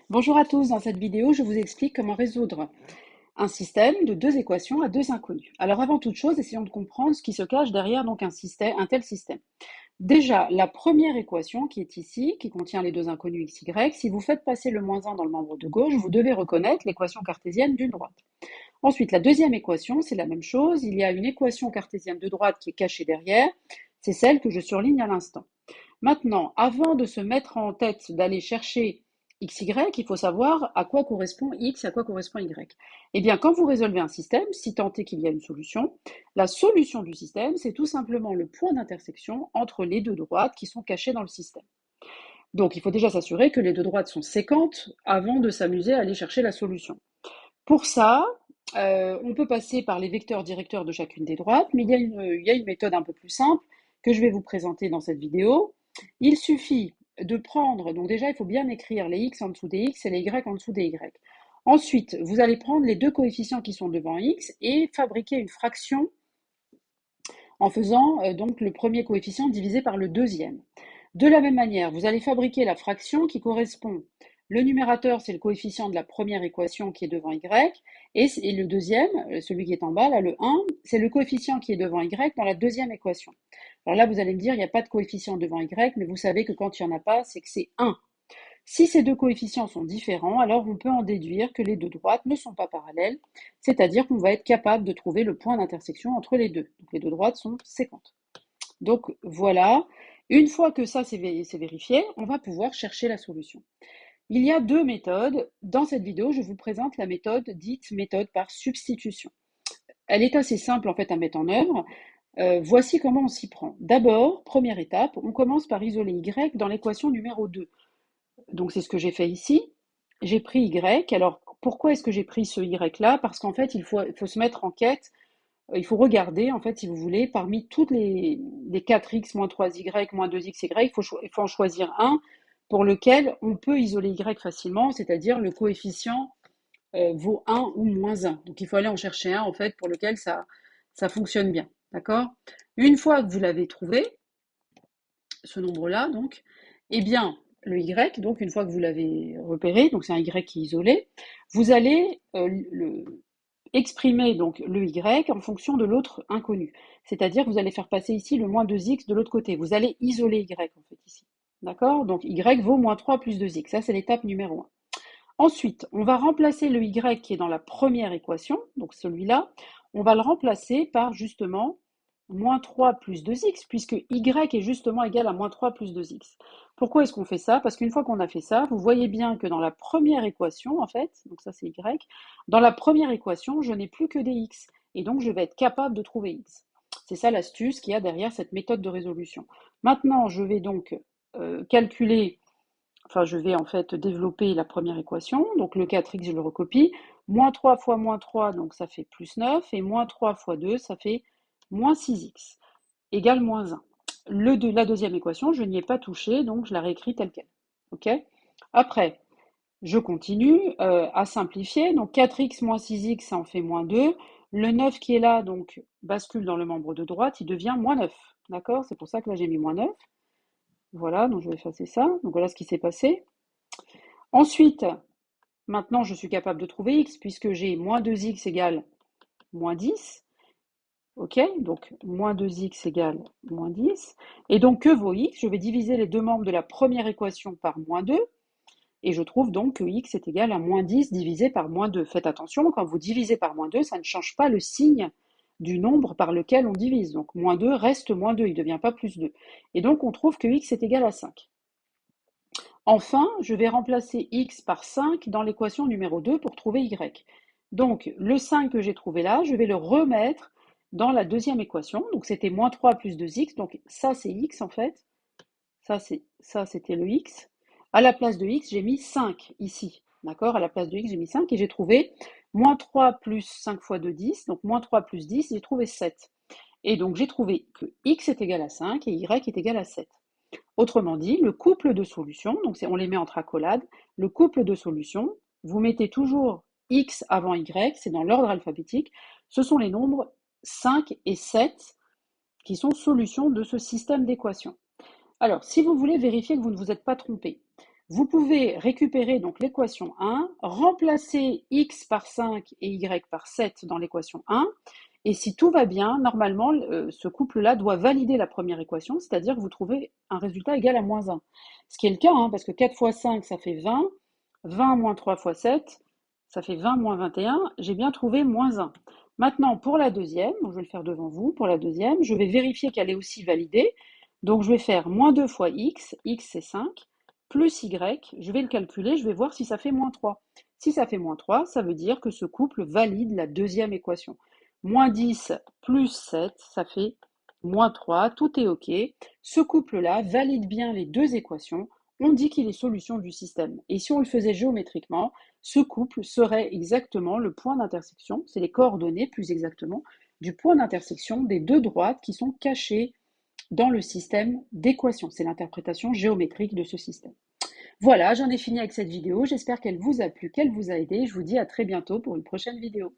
Bonjour à tous, dans cette vidéo, je vous explique comment résoudre un système de deux équations à deux inconnus. Alors avant toute chose, essayons de comprendre ce qui se cache derrière donc un tel système. Déjà, la première équation qui est ici, qui contient les deux inconnus x, y, si vous faites passer le moins 1 dans le membre de gauche, vous devez reconnaître l'équation cartésienne d'une droite. Ensuite, la deuxième équation, c'est la même chose, il y a une équation cartésienne de droite qui est cachée derrière, c'est celle que je surligne à l'instant. Maintenant, avant de se mettre en tête d'aller chercher x, y, il faut savoir à quoi correspond x et à quoi correspond y. Eh bien, quand vous résolvez un système, si tant est qu'il y a une solution, la solution du système, c'est tout simplement le point d'intersection entre les deux droites qui sont cachées dans le système. Donc, il faut déjà s'assurer que les deux droites sont séquentes avant de s'amuser à aller chercher la solution. Pour ça, on peut passer par les vecteurs directeurs de chacune des droites, mais il y a une méthode un peu plus simple que je vais vous présenter dans cette vidéo. Il suffit de prendre, donc déjà il faut bien écrire les x en dessous des x et les y en dessous des y. Ensuite, vous allez prendre les deux coefficients qui sont devant x et fabriquer une fraction en faisant donc le premier coefficient divisé par le deuxième. De la même manière, vous allez fabriquer la fraction qui correspond. Le numérateur, c'est le coefficient de la première équation qui est devant y, et le deuxième, celui qui est en bas, là, le 1, c'est le coefficient qui est devant y dans la deuxième équation. Alors là, vous allez me dire, il n'y a pas de coefficient devant y, mais vous savez que quand il n'y en a pas, c'est que c'est 1. Si ces deux coefficients sont différents, alors on peut en déduire que les deux droites ne sont pas parallèles, c'est-à-dire qu'on va être capable de trouver le point d'intersection entre les deux. Donc les deux droites sont séquentes. Donc voilà, une fois que ça c'est vérifié, on va pouvoir chercher la solution. Il y a deux méthodes. Dans cette vidéo, je vous présente la méthode dite méthode par substitution. Elle est assez simple en fait à mettre en œuvre. Voici comment on s'y prend. D'abord, première étape, on commence par isoler y dans l'équation numéro 2. Donc c'est ce que j'ai fait ici. J'ai pris y. Alors pourquoi est-ce que j'ai pris ce y là? Parce qu'en fait, il faut se mettre en quête. Il faut regarder, en fait, si vous voulez, parmi toutes les 4x moins 3y moins 2xy, il faut en choisir un pour lequel on peut isoler y facilement, c'est-à-dire le coefficient vaut 1 ou moins 1. Donc il faut aller en chercher un, en fait, pour lequel ça fonctionne bien. D'accord? Une fois que vous l'avez trouvé, ce nombre-là, donc, eh bien, le y, donc une fois que vous l'avez repéré, donc c'est un y qui est isolé, vous allez exprimer donc le y en fonction de l'autre inconnu. C'est-à-dire que vous allez faire passer ici le moins 2x de l'autre côté. Vous allez isoler y en fait ici. D'accord? Donc y vaut moins 3 plus 2x. Ça, c'est l'étape numéro 1. Ensuite, on va remplacer le y qui est dans la première équation, donc celui-là, on va le remplacer par justement moins 3 plus 2x, puisque y est justement égal à moins 3 plus 2x. Pourquoi est-ce qu'on fait ça? Parce qu'une fois qu'on a fait ça, vous voyez bien que dans la première équation, en fait, donc ça c'est y, dans la première équation, je n'ai plus que des x, et donc je vais être capable de trouver x. C'est ça l'astuce qu'il y a derrière cette méthode de résolution. Maintenant, je vais donc calculer, enfin je vais en fait développer la première équation, donc le 4x je le recopie, moins 3 fois moins 3, donc ça fait plus 9, et moins 3 fois 2, ça fait moins 6x, égale moins 1. La deuxième équation, je n'y ai pas touché, donc je la réécris telle quelle. Ok? Après, je continue à simplifier, donc 4x moins 6x, ça en fait moins 2. Le 9 qui est là, donc bascule dans le membre de droite, il devient moins 9. D'accord? C'est pour ça que là j'ai mis moins 9. Voilà, donc je vais effacer ça. Donc voilà ce qui s'est passé. Ensuite, maintenant je suis capable de trouver x puisque j'ai moins 2x égale moins 10. Ok, donc moins 2x égale moins 10. Et donc que vaut x? Je vais diviser les deux membres de la première équation par moins 2. Et je trouve donc que x est égal à moins 10 divisé par moins 2. Faites attention, quand vous divisez par moins 2, ça ne change pas le signe du nombre par lequel on divise. Donc moins 2 reste moins 2, il ne devient pas plus 2. Et donc on trouve que x est égal à 5. Enfin, je vais remplacer x par 5 dans l'équation numéro 2 pour trouver y. Donc le 5 que j'ai trouvé là, je vais le remettre dans la deuxième équation. Donc c'était moins 3 plus 2x, donc ça c'est x en fait. Ça c'était le x. À la place de x, j'ai mis 5 ici. D'accord? À la place de x, j'ai mis 5 et j'ai trouvé moins 3 plus 5 fois 2, 10. Donc moins 3 plus 10, j'ai trouvé 7. Et donc j'ai trouvé que x est égal à 5 et y est égal à 7. Autrement dit, le couple de solutions, donc on les met entre accolades, le couple de solutions, vous mettez toujours x avant y, c'est dans l'ordre alphabétique, ce sont les nombres 5 et 7 qui sont solutions de ce système d'équations. Alors, si vous voulez vérifier que vous ne vous êtes pas trompé, Vous pouvez récupérer donc l'équation 1, remplacer x par 5 et y par 7 dans l'équation 1, et si tout va bien, normalement, ce couple-là doit valider la première équation, c'est-à-dire que vous trouvez un résultat égal à moins 1. Ce qui est le cas, hein, parce que 4 fois 5, ça fait 20, 20 moins 3 fois 7, ça fait 20 moins 21, j'ai bien trouvé moins 1. Maintenant, pour la deuxième, donc je vais le faire devant vous, pour la deuxième, je vais vérifier qu'elle est aussi validée. Donc je vais faire moins 2 fois x c'est 5, plus y, je vais le calculer, je vais voir si ça fait moins 3. Si ça fait moins 3, ça veut dire que ce couple valide la deuxième équation. Moins 10 plus 7, ça fait moins 3, tout est OK. Ce couple-là valide bien les deux équations, on dit qu'il est solution du système. Et si on le faisait géométriquement, ce couple serait exactement le point d'intersection, c'est les coordonnées plus exactement, du point d'intersection des deux droites qui sont cachées dans le système d'équations. C'est l'interprétation géométrique de ce système. Voilà, j'en ai fini avec cette vidéo. J'espère qu'elle vous a plu, qu'elle vous a aidé. Je vous dis à très bientôt pour une prochaine vidéo.